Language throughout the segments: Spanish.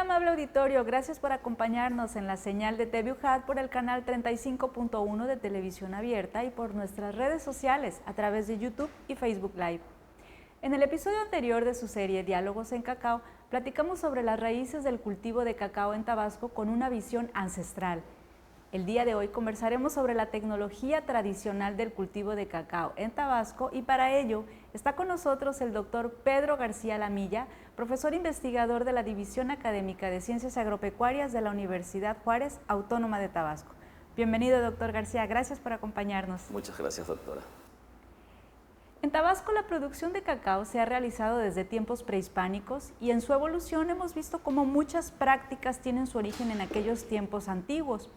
tal, amable auditorio? Gracias por acompañarnos en la señal de TV UJAT por el canal 35.1 de Televisión Abierta y por nuestras redes sociales a través de YouTube y Facebook Live. En el episodio anterior de su serie Diálogos en Cacao, platicamos sobre las raíces del cultivo de cacao en Tabasco con una visión ancestral. El día de hoy conversaremos sobre la tecnología tradicional del cultivo de cacao en Tabasco y para ello está con nosotros el doctor Pedro García Lamilla, profesor investigador de la División Académica de Ciencias Agropecuarias de la Universidad Juárez Autónoma de Tabasco. Bienvenido, doctor García, gracias por acompañarnos. Muchas gracias, doctora. En Tabasco la producción de cacao se ha realizado desde tiempos prehispánicos y en su evolución hemos visto cómo muchas prácticas tienen su origen en aquellos tiempos antiguos.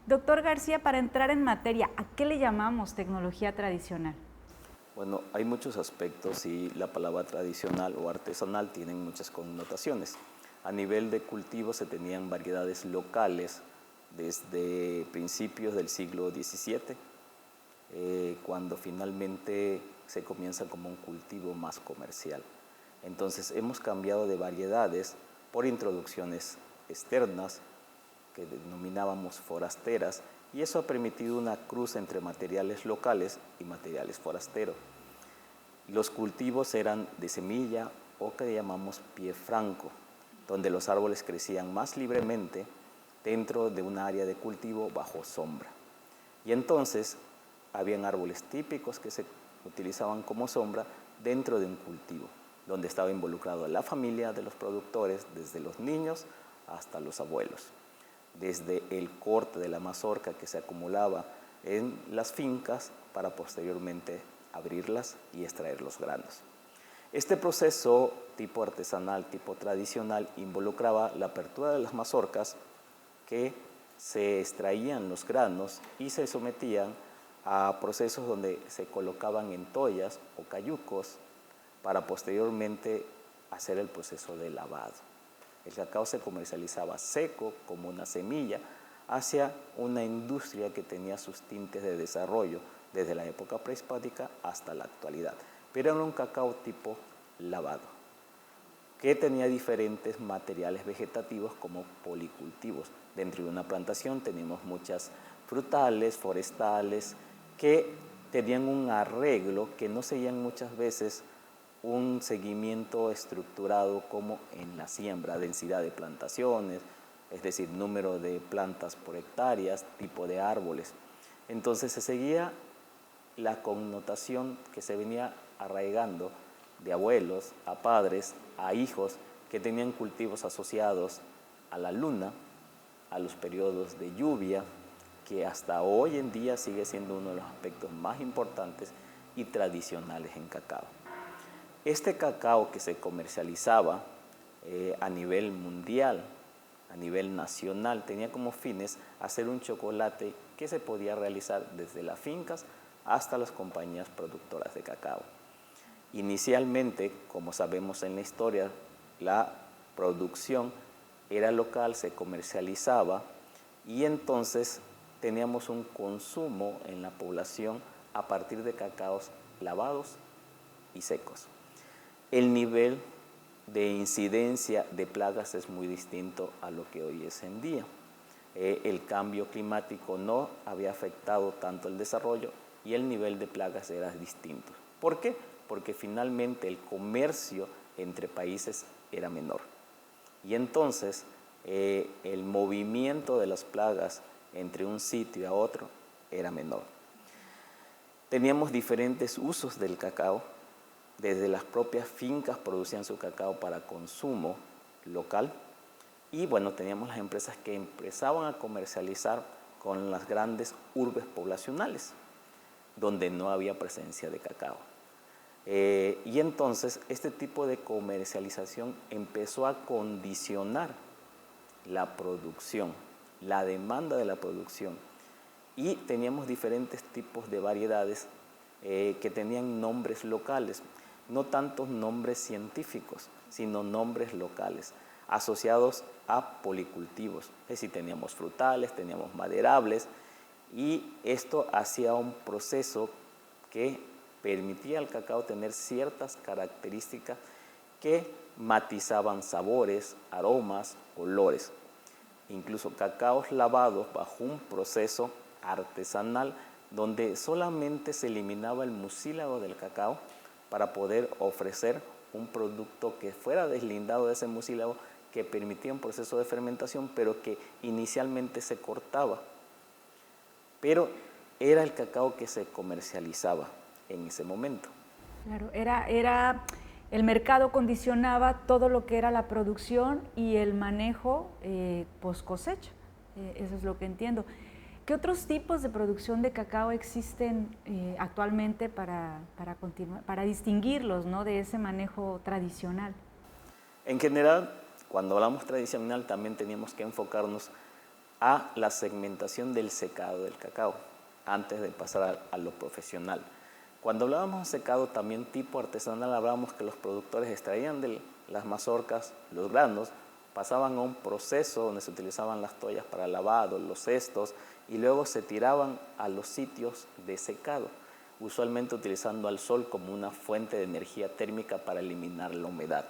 Doctor García, para entrar en materia, ¿a qué le llamamos tecnología tradicional? Bueno, hay muchos aspectos y la palabra tradicional o artesanal tienen muchas connotaciones. A nivel de cultivo se tenían variedades locales desde principios del siglo XVII, cuando finalmente se comienza como un cultivo más comercial. Entonces hemos cambiado de variedades por introducciones externas, que denominábamos forasteras, y eso ha permitido una cruza entre materiales locales y materiales forasteros. Los cultivos eran de semilla o que llamamos pie franco, donde los árboles crecían más libremente dentro de un área de cultivo bajo sombra. Y entonces habían árboles típicos que se utilizaban como sombra dentro de un cultivo, donde estaba involucrado la familia de los productores, desde los niños hasta los abuelos. Desde el corte de la mazorca que se acumulaba en las fincas para posteriormente abrirlas y extraer los granos. Este proceso tipo artesanal, tipo tradicional, involucraba la apertura de las mazorcas, que se extraían los granos y se sometían a procesos donde se colocaban en tollas o cayucos para posteriormente hacer el proceso de lavado. El cacao se comercializaba seco como una semilla hacia una industria que tenía sus tintes de desarrollo desde la época prehispánica hasta la actualidad. Pero era un cacao tipo lavado, que tenía diferentes materiales vegetativos como policultivos. Dentro de una plantación teníamos muchas frutales, forestales, que tenían un arreglo que no seguían muchas veces un seguimiento estructurado como en la siembra, densidad de plantaciones, es decir, número de plantas por hectáreas, tipo de árboles. Entonces se seguía la connotación que se venía arraigando de abuelos a padres, a hijos que tenían cultivos asociados a la luna, a los periodos de lluvia, que hasta hoy en día sigue siendo uno de los aspectos más importantes y tradicionales en cacao. Este cacao que se comercializaba a nivel mundial, a nivel nacional, tenía como fines hacer un chocolate que se podía realizar desde las fincas hasta las compañías productoras de cacao. Inicialmente, como sabemos en la historia, la producción era local, se comercializaba y entonces teníamos un consumo en la población a partir de cacaos lavados y secos. El nivel de incidencia de plagas es muy distinto a lo que hoy es en día. El cambio climático no había afectado tanto el desarrollo y el nivel de plagas era distinto. ¿Por qué? Porque finalmente el comercio entre países era menor. Y entonces el movimiento de las plagas entre un sitio a otro era menor. Teníamos diferentes usos del cacao. Desde las propias fincas producían su cacao para consumo local y bueno, teníamos las empresas que empezaban a comercializar con las grandes urbes poblacionales donde no había presencia de cacao. Y entonces este tipo de comercialización empezó a condicionar la producción, la demanda de la producción, y teníamos diferentes tipos de variedades que tenían nombres locales. No tantos nombres científicos, sino nombres locales, asociados a policultivos. Es decir, teníamos frutales, teníamos maderables, y esto hacía un proceso que permitía al cacao tener ciertas características que matizaban sabores, aromas, olores. Incluso cacaos lavados bajo un proceso artesanal donde solamente se eliminaba el mucílago del cacao para poder ofrecer un producto que fuera deslindado de ese mucílago, que permitía un proceso de fermentación, pero que inicialmente se cortaba. Pero era el cacao que se comercializaba en ese momento. Claro, el mercado condicionaba todo lo que era la producción y el manejo post cosecha. Eso es lo que entiendo. ¿Qué otros tipos de producción de cacao existen actualmente para distinguirlos, ¿no?, de ese manejo tradicional? En general, cuando hablamos tradicional, también teníamos que enfocarnos a la segmentación del secado del cacao, antes de pasar a lo profesional. Cuando hablábamos de secado también tipo artesanal, hablábamos que los productores extraían de las mazorcas los granos, pasaban a un proceso donde se utilizaban las toallas para lavado, los cestos, y luego se tiraban a los sitios de secado, usualmente utilizando al sol como una fuente de energía térmica para eliminar la humedad.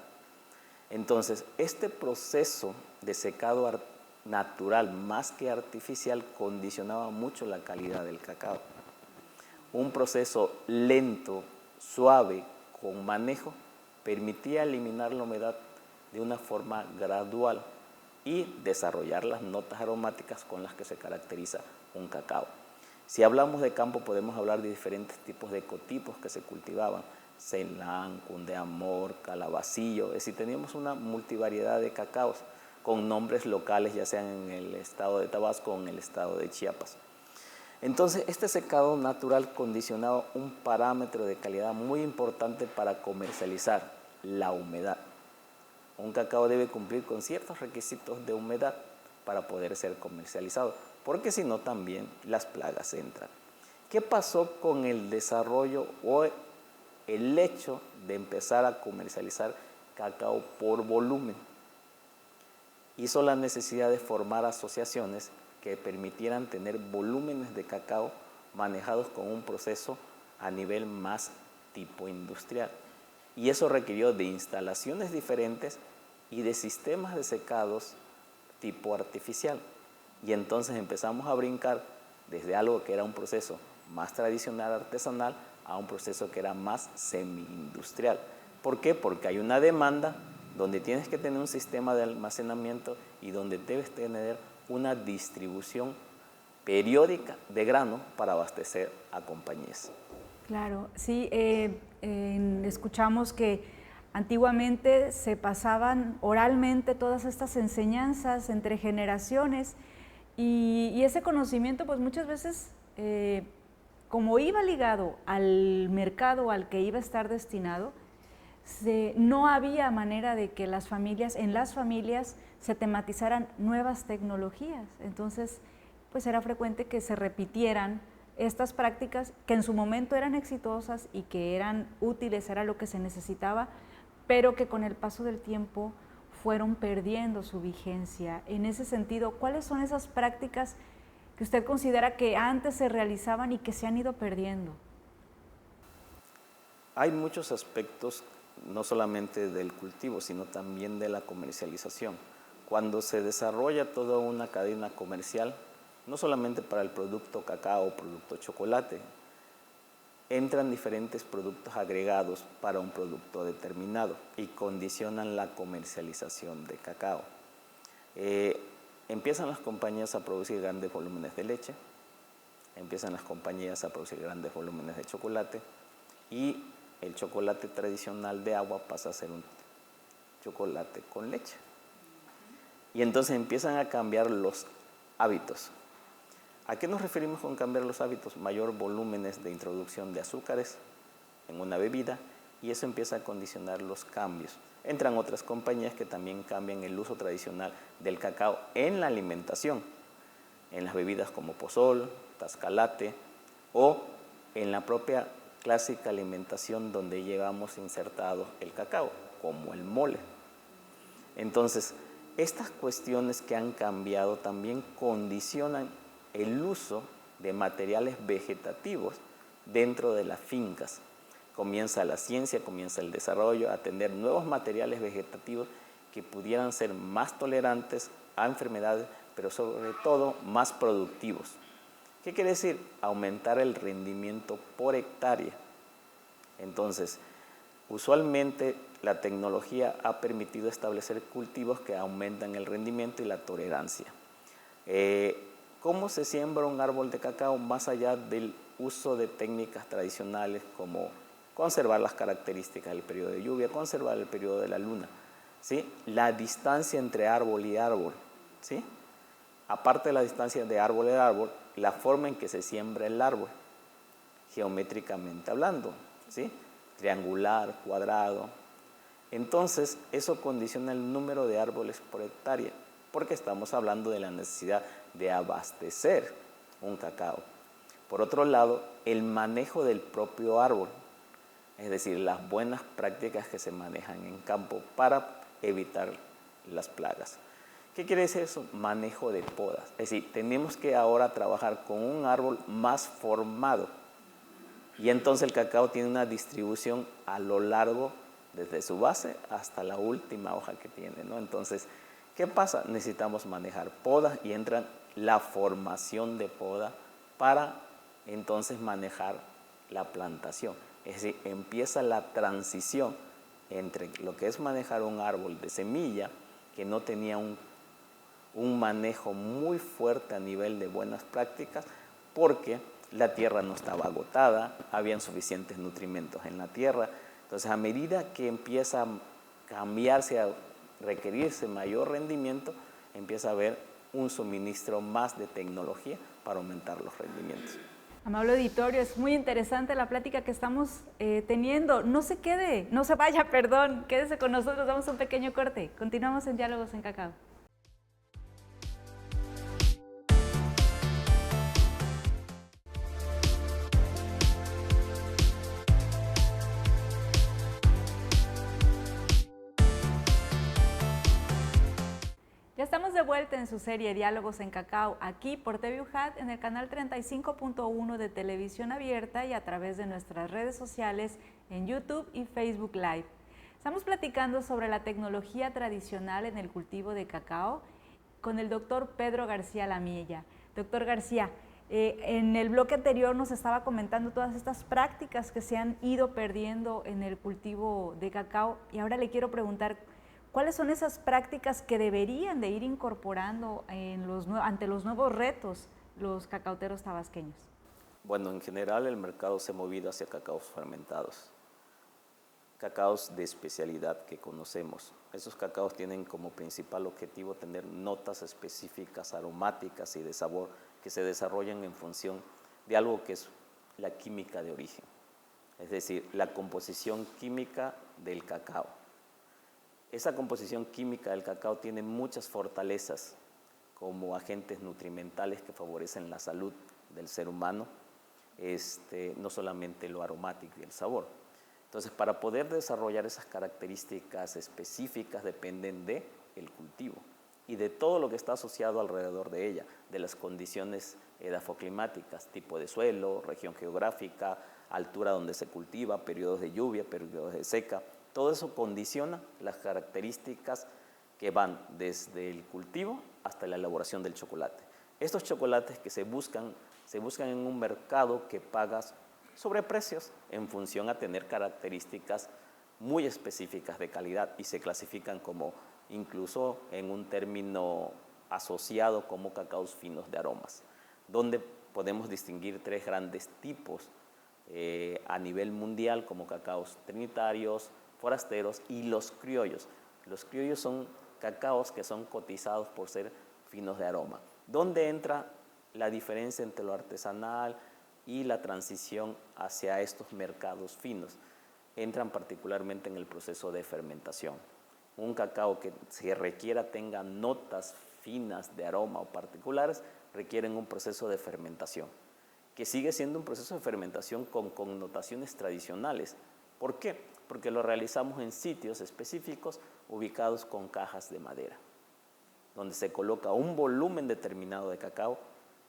Entonces, este proceso de secado natural más que artificial condicionaba mucho la calidad del cacao. Un proceso lento, suave, con manejo, permitía eliminar la humedad de una forma gradual y desarrollar las notas aromáticas con las que se caracteriza un cacao. Si hablamos de campo, podemos hablar de diferentes tipos de ecotipos que se cultivaban: Ceilán, Cundeamor, Calabacillo. Es decir, teníamos una multivariedad de cacaos con nombres locales, ya sean en el estado de Tabasco o en el estado de Chiapas. Entonces, este secado natural condicionaba un parámetro de calidad muy importante para comercializar: la humedad. Un cacao debe cumplir con ciertos requisitos de humedad para poder ser comercializado, porque si no también las plagas entran. ¿Qué pasó con el desarrollo o el hecho de empezar a comercializar cacao por volumen? Hizo la necesidad de formar asociaciones que permitieran tener volúmenes de cacao manejados con un proceso a nivel más tipo industrial. Y eso requirió de instalaciones diferentes y de sistemas de secados tipo artificial. Y entonces empezamos a brincar desde algo que era un proceso más tradicional artesanal a un proceso que era más semi-industrial. ¿Por qué? Porque hay una demanda donde tienes que tener un sistema de almacenamiento y donde debes tener una distribución periódica de grano para abastecer a compañías. Claro, sí, escuchamos que antiguamente se pasaban oralmente todas estas enseñanzas entre generaciones y ese conocimiento pues muchas veces como iba ligado al mercado al que iba a estar destinado, no había manera de que en las familias se tematizaran nuevas tecnologías. Entonces, pues era frecuente que se repitieran estas prácticas que en su momento eran exitosas y que eran útiles, era lo que se necesitaba, pero que con el paso del tiempo fueron perdiendo su vigencia. En ese sentido, ¿cuáles son esas prácticas que usted considera que antes se realizaban y que se han ido perdiendo? Hay muchos aspectos, no solamente del cultivo, sino también de la comercialización. Cuando se desarrolla toda una cadena comercial, no solamente para el producto cacao o producto chocolate, entran diferentes productos agregados para un producto determinado y condicionan la comercialización de cacao. Empiezan las compañías a producir grandes volúmenes de leche, empiezan las compañías a producir grandes volúmenes de chocolate y el chocolate tradicional de agua pasa a ser un chocolate con leche. Y entonces empiezan a cambiar los hábitos. ¿A qué nos referimos con cambiar los hábitos? Mayor volúmenes de introducción de azúcares en una bebida y eso empieza a condicionar los cambios. Entran otras compañías que también cambian el uso tradicional del cacao en la alimentación, en las bebidas como pozol, tascalate o en la propia clásica alimentación donde llevamos insertado el cacao, como el mole. Entonces, estas cuestiones que han cambiado también condicionan el uso de materiales vegetativos dentro de las fincas, comienza la ciencia, comienza el desarrollo, a tener nuevos materiales vegetativos que pudieran ser más tolerantes a enfermedades, pero sobre todo más productivos. ¿Qué quiere decir? Aumentar el rendimiento por hectárea. Entonces, usualmente la tecnología ha permitido establecer cultivos que aumentan el rendimiento y la tolerancia. ¿Cómo se siembra un árbol de cacao más allá del uso de técnicas tradicionales como conservar las características del periodo de lluvia, conservar el periodo de la luna? ¿Sí? La distancia entre árbol y árbol, ¿sí? Aparte de la distancia de árbol a árbol, la forma en que se siembra el árbol, geométricamente hablando, ¿sí? Triangular, cuadrado. Entonces, eso condiciona el número de árboles por hectárea, porque estamos hablando de la necesidad de abastecer un cacao. Por otro lado, el manejo del propio árbol, es decir, las buenas prácticas que se manejan en campo para evitar las plagas. ¿Qué quiere decir eso? Manejo de podas. Es decir, tenemos que ahora trabajar con un árbol más formado. Y entonces el cacao tiene una distribución a lo largo, desde su base hasta la última hoja que tiene, ¿no? Entonces, ¿qué pasa? Necesitamos manejar podas y entra la formación de poda para entonces manejar la plantación. Es decir, empieza la transición entre lo que es manejar un árbol de semilla que no tenía un manejo muy fuerte a nivel de buenas prácticas porque la tierra no estaba agotada, habían suficientes nutrimentos en la tierra. Entonces, a medida que empieza a cambiarse, a requerirse mayor rendimiento, empieza a haber un suministro más de tecnología para aumentar los rendimientos. Amable auditorio, es muy interesante la plática que estamos teniendo. No se quede, no se vaya, perdón, quédese con nosotros, damos un pequeño corte. Continuamos en Diálogos en Cacao. Ya estamos de vuelta en su serie Diálogos en Cacao, aquí por TVUJAT en el canal 35.1 de Televisión Abierta y a través de nuestras redes sociales en YouTube y Facebook Live. Estamos platicando sobre la tecnología tradicional en el cultivo de cacao con el doctor Pedro García Lamilla. Doctor García, en el bloque anterior nos estaba comentando todas estas prácticas que se han ido perdiendo en el cultivo de cacao y ahora le quiero preguntar, ¿cuáles son esas prácticas que deberían de ir incorporando ante los nuevos retos los cacauteros tabasqueños? Bueno, en general el mercado se ha movido hacia cacaos fermentados, cacaos de especialidad que conocemos. Esos cacaos tienen como principal objetivo tener notas específicas, aromáticas y de sabor que se desarrollan en función de algo que es la química de origen, es decir, la composición química del cacao. Esa composición química del cacao tiene muchas fortalezas como agentes nutrimentales que favorecen la salud del ser humano, no solamente lo aromático y el sabor. Entonces, para poder desarrollar esas características específicas dependen del cultivo y de todo lo que está asociado alrededor de ella, de las condiciones edafoclimáticas, tipo de suelo, región geográfica, altura donde se cultiva, periodos de lluvia, periodos de seca. Todo eso condiciona las características que van desde el cultivo hasta la elaboración del chocolate. Estos chocolates que se buscan en un mercado que pagas sobreprecios en función a tener características muy específicas de calidad y se clasifican como incluso en un término asociado como cacaos finos de aromas, donde podemos distinguir tres grandes tipos a nivel mundial como cacaos trinitarios, forasteros y los criollos. Los criollos son cacaos que son cotizados por ser finos de aroma. ¿Dónde entra la diferencia entre lo artesanal y la transición hacia estos mercados finos? Entran particularmente en el proceso de fermentación. Un cacao que se requiera tenga notas finas de aroma o particulares requieren un proceso de fermentación, que sigue siendo un proceso de fermentación con connotaciones tradicionales. ¿Por qué? Porque lo realizamos en sitios específicos ubicados con cajas de madera, donde se coloca un volumen determinado de cacao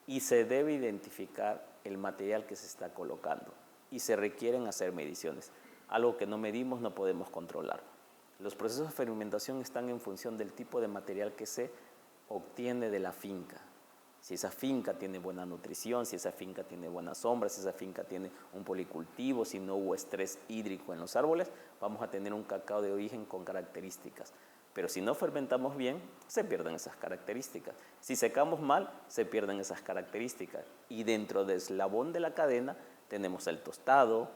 y se debe identificar el material que se está colocando. y se requieren hacer mediciones. Algo que no medimos no podemos controlar. Los procesos de fermentación están en función del tipo de material que se obtiene de la finca. Si esa finca tiene buena nutrición, si esa finca tiene buenas sombras, si esa finca tiene un policultivo, si no hubo estrés hídrico en los árboles, vamos a tener un cacao de origen con características. Pero si no fermentamos bien, se pierden esas características. Si secamos mal, se pierden esas características. Y dentro del eslabón de la cadena tenemos el tostado,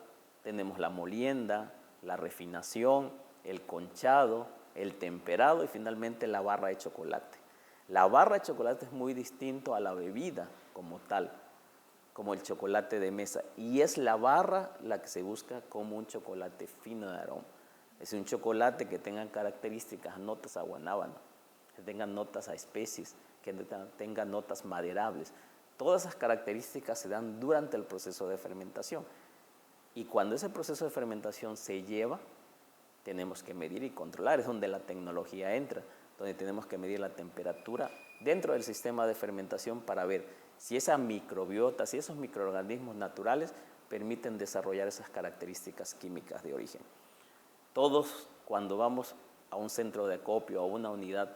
tenemos la molienda, la refinación, el conchado, el temperado y finalmente la barra de chocolate. La barra de chocolate es muy distinto a la bebida como tal, como el chocolate de mesa. Y es la barra la que se busca como un chocolate fino de aroma. Es un chocolate que tenga características, notas a guanábana, que tenga notas a especies, que tenga notas maderables. Todas esas características se dan durante el proceso de fermentación. Y cuando ese proceso de fermentación se lleva, tenemos que medir y controlar. Es donde la tecnología entra, donde tenemos que medir la temperatura dentro del sistema de fermentación para ver si esa microbiota, si esos microorganismos naturales permiten desarrollar esas características químicas de origen. Todos, cuando vamos a un centro de acopio, a una unidad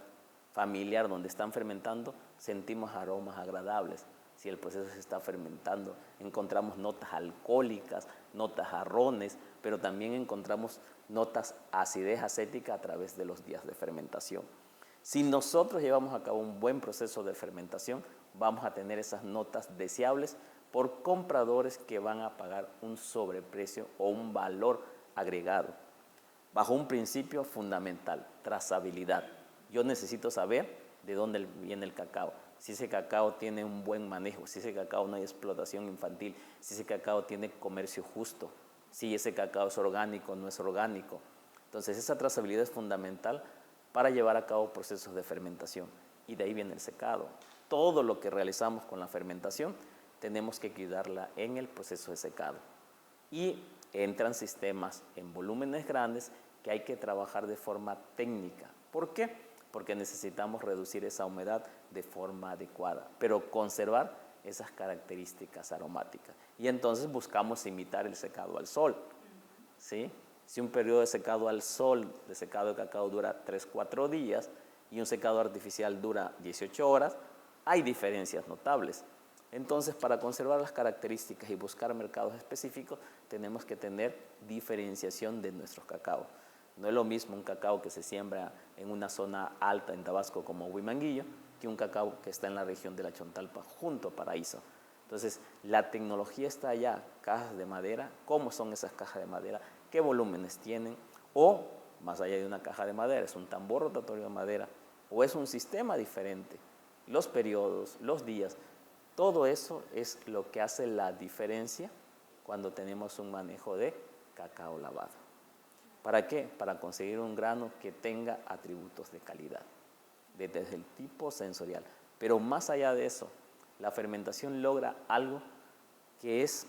familiar donde están fermentando, sentimos aromas agradables. Si el proceso se está fermentando, encontramos notas alcohólicas, notas a rones, pero también encontramos notas a acidez acética a través de los días de fermentación. Si nosotros llevamos a cabo un buen proceso de fermentación, vamos a tener esas notas deseables por compradores que van a pagar un sobreprecio o un valor agregado, bajo un principio fundamental, trazabilidad. Yo necesito saber de dónde viene el cacao, si ese cacao tiene un buen manejo, si ese cacao no hay explotación infantil, si ese cacao tiene comercio justo, si ese cacao es orgánico o no es orgánico. Entonces esa trazabilidad es fundamental para llevar a cabo procesos de fermentación. Y de ahí viene el secado. Todo lo que realizamos con la fermentación tenemos que cuidarla en el proceso de secado. Y entran sistemas en volúmenes grandes que hay que trabajar de forma técnica. ¿Por qué? Porque necesitamos reducir esa humedad de forma adecuada, pero conservar esas características aromáticas. Y entonces buscamos imitar el secado al sol, ¿sí? Si un periodo de secado al sol, de secado de cacao dura 3-4 días y un secado artificial dura 18 horas, hay diferencias notables. Entonces, para conservar las características y buscar mercados específicos, tenemos que tener diferenciación de nuestros cacaos. No es lo mismo un cacao que se siembra en una zona alta en Tabasco como Huimanguillo que un cacao que está en la región de la Chontalpa junto a Paraíso. Entonces, la tecnología está allá, cajas de madera, cómo son esas cajas de madera, qué volúmenes tienen, o más allá de una caja de madera, es un tambor rotatorio de madera, o es un sistema diferente, los periodos, los días, todo eso es lo que hace la diferencia cuando tenemos un manejo de cacao lavado. ¿Para qué? Para conseguir un grano que tenga atributos de calidad, desde el tipo sensorial. Pero más allá de eso, la fermentación logra algo que es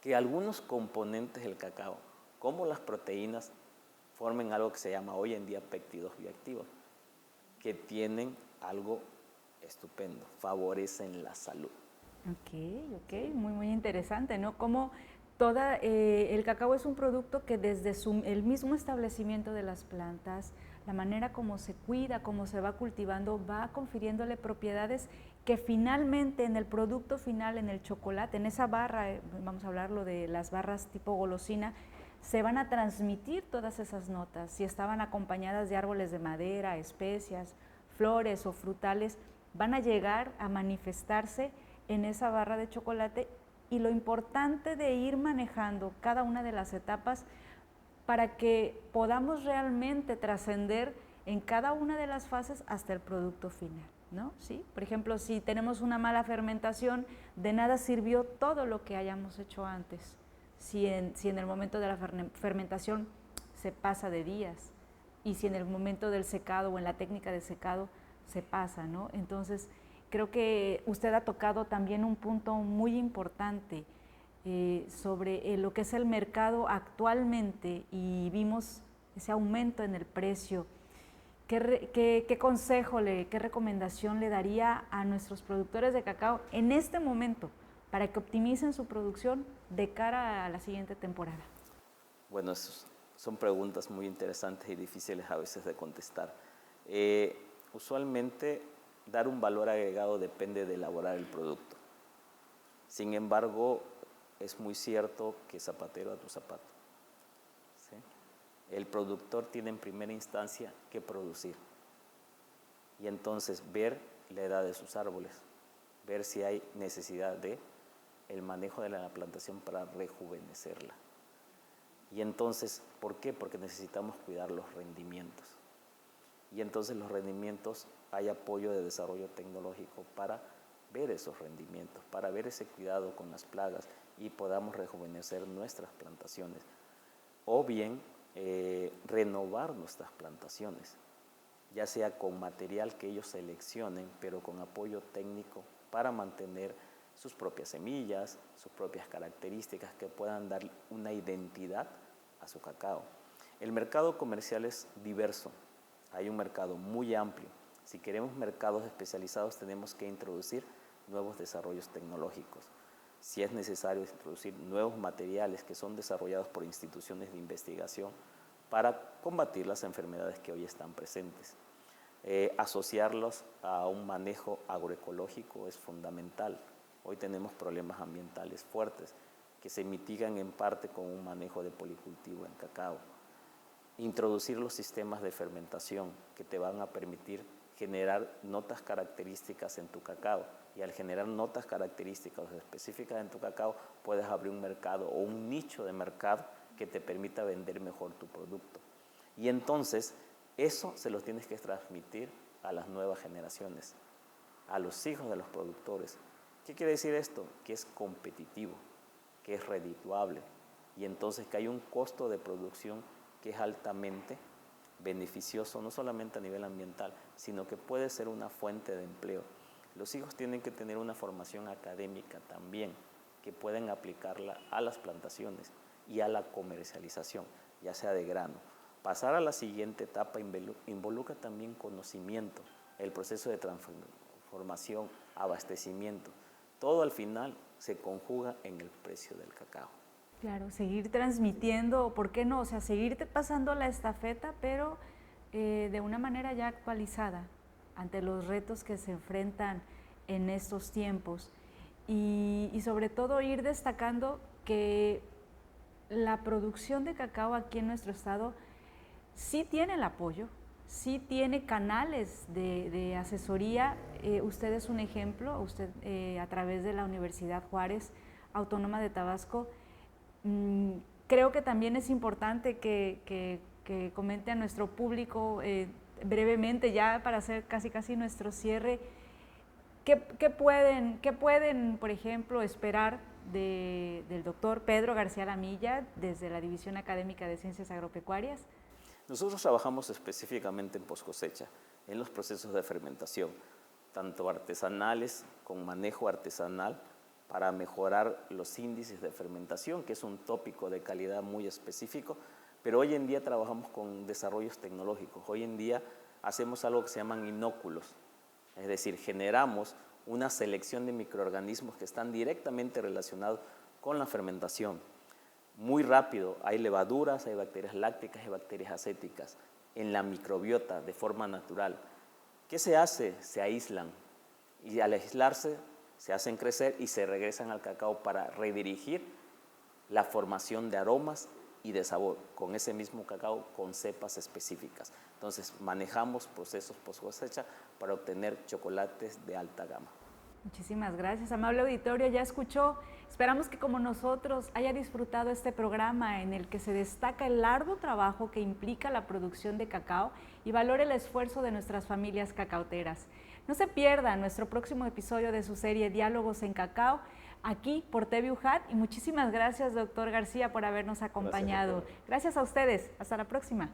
que algunos componentes del cacao, como las proteínas, formen algo que se llama hoy en día péptidos bioactivos, que tienen algo estupendo, favorecen la salud. Ok, muy interesante, ¿no? Como el cacao es un producto que desde el mismo establecimiento de las plantas, la manera como se cuida, cómo se va cultivando, va confiriéndole propiedades que finalmente en el producto final, en el chocolate, en esa barra, vamos a hablarlo de las barras tipo golosina, se van a transmitir todas esas notas. Si estaban acompañadas de árboles de madera, especias, flores o frutales, van a llegar a manifestarse en esa barra de chocolate. Y lo importante de ir manejando cada una de las etapas para que podamos realmente trascender en cada una de las fases hasta el producto final, ¿no? ¿Sí? Por ejemplo, si tenemos una mala fermentación, de nada sirvió todo lo que hayamos hecho antes. Si en el momento de la fermentación se pasa de días y si en el momento del secado o en la técnica de secado se pasa, ¿no? Entonces, creo que usted ha tocado también un punto muy importante sobre lo que es el mercado actualmente y vimos ese aumento en el precio. ¿Qué consejo, qué recomendación le daría a nuestros productores de cacao en este momento para que optimicen su producción de cara a la siguiente temporada? Bueno, son preguntas muy interesantes y difíciles a veces de contestar. Usualmente, dar un valor agregado depende de elaborar el producto. Sin embargo, es muy cierto que zapatero a tu zapato, ¿sí? El productor tiene en primera instancia que producir y entonces ver la edad de sus árboles, ver si hay necesidad de el manejo de la plantación para rejuvenecerla. Y entonces, ¿por qué? Porque necesitamos cuidar los rendimientos. Y entonces los rendimientos, hay apoyo de desarrollo tecnológico para ver esos rendimientos, para ver ese cuidado con las plagas y podamos rejuvenecer nuestras plantaciones. O bien, renovar nuestras plantaciones, ya sea con material que ellos seleccionen, pero con apoyo técnico para mantener sus propias semillas, sus propias características que puedan dar una identidad a su cacao. El mercado comercial es diverso, hay un mercado muy amplio. Si queremos mercados especializados, tenemos que introducir nuevos desarrollos tecnológicos. Si es necesario introducir nuevos materiales que son desarrollados por instituciones de investigación para combatir las enfermedades que hoy están presentes. Asociarlos a un manejo agroecológico es fundamental. Hoy tenemos problemas ambientales fuertes que se mitigan en parte con un manejo de policultivo en cacao. Introducir los sistemas de fermentación que te van a permitir generar notas características en tu cacao, y al generar notas características específicas en tu cacao puedes abrir un mercado o un nicho de mercado que te permita vender mejor tu producto. Y entonces eso se lo tienes que transmitir a las nuevas generaciones, a los hijos de los productores. ¿Qué quiere decir esto? Que es competitivo, que es redituable y entonces que hay un costo de producción que es altamente beneficioso, no solamente a nivel ambiental, sino que puede ser una fuente de empleo. Los hijos tienen que tener una formación académica también, que pueden aplicarla a las plantaciones y a la comercialización, ya sea de grano. Pasar a la siguiente etapa involucra también conocimiento, el proceso de transformación, abastecimiento. Todo al final se conjuga en el precio del cacao. Claro, seguir transmitiendo, ¿por qué no? O sea, seguirte pasando la estafeta, pero de una manera ya actualizada ante los retos que se enfrentan en estos tiempos. Y sobre todo ir destacando que la producción de cacao aquí en nuestro estado sí tiene el apoyo, sí tiene canales de asesoría. Usted es un ejemplo, usted a través de la Universidad Juárez Autónoma de Tabasco. Creo que también es importante que comente a nuestro público brevemente, ya para hacer casi nuestro cierre, ¿qué pueden, por ejemplo, esperar del doctor Pedro García Lamilla desde la División Académica de Ciencias Agropecuarias? Nosotros trabajamos específicamente en poscosecha, en los procesos de fermentación, tanto artesanales, con manejo artesanal, para mejorar los índices de fermentación, que es un tópico de calidad muy específico, pero hoy en día trabajamos con desarrollos tecnológicos. Hoy en día hacemos algo que se llaman inóculos, es decir, generamos una selección de microorganismos que están directamente relacionados con la fermentación. Muy rápido, hay levaduras, hay bacterias lácticas, hay bacterias acéticas en la microbiota de forma natural. ¿Qué se hace? Se aíslan y al aislarse se hacen crecer y se regresan al cacao para redirigir la formación de aromas y de sabor con ese mismo cacao con cepas específicas. Entonces manejamos procesos post cosecha para obtener chocolates de alta gama. Muchísimas gracias, amable auditorio, ya escuchó. Esperamos que como nosotros haya disfrutado este programa en el que se destaca el arduo trabajo que implica la producción de cacao y valore el esfuerzo de nuestras familias cacaoteras. No se pierda nuestro próximo episodio de su serie Diálogos en Cacao, aquí por TVUJAT, y muchísimas gracias, doctor García, por habernos acompañado. Gracias a ustedes, hasta la próxima.